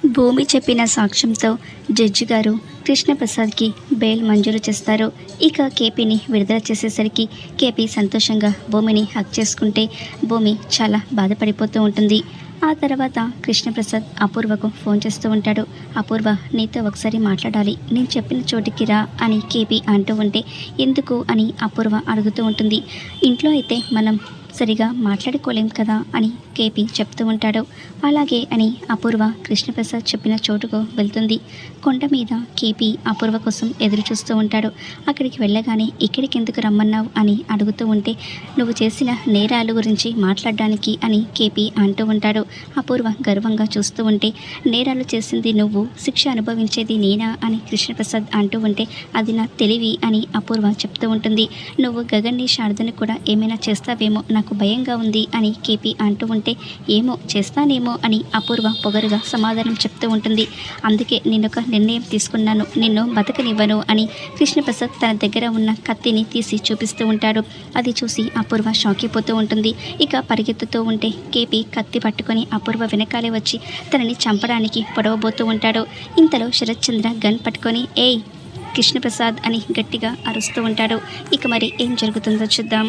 భూమి చెప్పిన సాక్ష్యంతో జడ్జి గారు కృష్ణప్రసాద్కి బెయిల్ మంజూరు చేస్తారు. ఇక కేపీని విడుదల చేసేసరికి కేపీ సంతోషంగా భూమిని హక్ చేసుకుంటే భూమి చాలా బాధపడిపోతూ ఉంటుంది. ఆ తర్వాత కృష్ణప్రసాద్ అపూర్వకు ఫోన్ చేస్తూ ఉంటాడు. అపూర్వ, నీతో ఒకసారి మాట్లాడాలి, నేను చెప్పిన చోటికి రా అని కేపీ అంటూ ఉంటే ఎందుకు అని అపూర్వ అడుగుతూ ఉంటుంది. ఇంట్లో అయితే మనం సరిగా మాట్లాడుకోలేం కదా అని కేపీ చెప్తూ ఉంటాడు. అలాగే అని అపూర్వ కృష్ణప్రసాద్ చెప్పిన చోటుకు వెళ్తుంది. కొండ మీద కేపీ అపూర్వ కోసం ఎదురు చూస్తూ ఉంటాడు. అక్కడికి వెళ్ళగానే ఇక్కడికి ఎందుకు రమ్మన్నావు అని అడుగుతూ ఉంటే నువ్వు చేసిన నేరాల గురించి మాట్లాడడానికి అని కేపీ అంటూ ఉంటాడు. అపూర్వ గర్వంగా చూస్తూ ఉంటే నేరాలు చేసింది నువ్వు, శిక్ష అనుభవించేది నేనా అని కృష్ణప్రసాద్ అంటూ ఉంటే అది నా తెలివి అని అపూర్వ చెప్తూ ఉంటుంది. నువ్వు గగన్ని శారదను కూడా ఏమైనా చేస్తావేమో నాకు భయంగా ఉంది అని కేపీ అంటూ ఉంటే ఏమో చేస్తానేమో అని అపూర్వ పొగరుగా సమాధానం చెప్తూ ఉంటుంది. అందుకే నేనొక నిర్ణయం తీసుకున్నాను, నిన్ను బతకనివ్వను అని కృష్ణప్రసాద్ తన దగ్గర ఉన్న కత్తిని తీసి చూపిస్తూ ఉంటాడు. అది చూసి అపూర్వ షాక్ అయిపోతూ ఉంటుంది. ఇక పరిగెత్తుతూ ఉంటే కేపీ కత్తి పట్టుకొని అపూర్వ వెనకాలే వచ్చి తనని చంపడానికి పొడవబోతూ ఉంటాడు. ఇంతలో శరత్చంద్ర గన్ పట్టుకొని ఏయ్ కృష్ణప్రసాద్ అని గట్టిగా అరుస్తూ ఉంటాడు. ఇక మరి ఏం జరుగుతుందో చూద్దాం.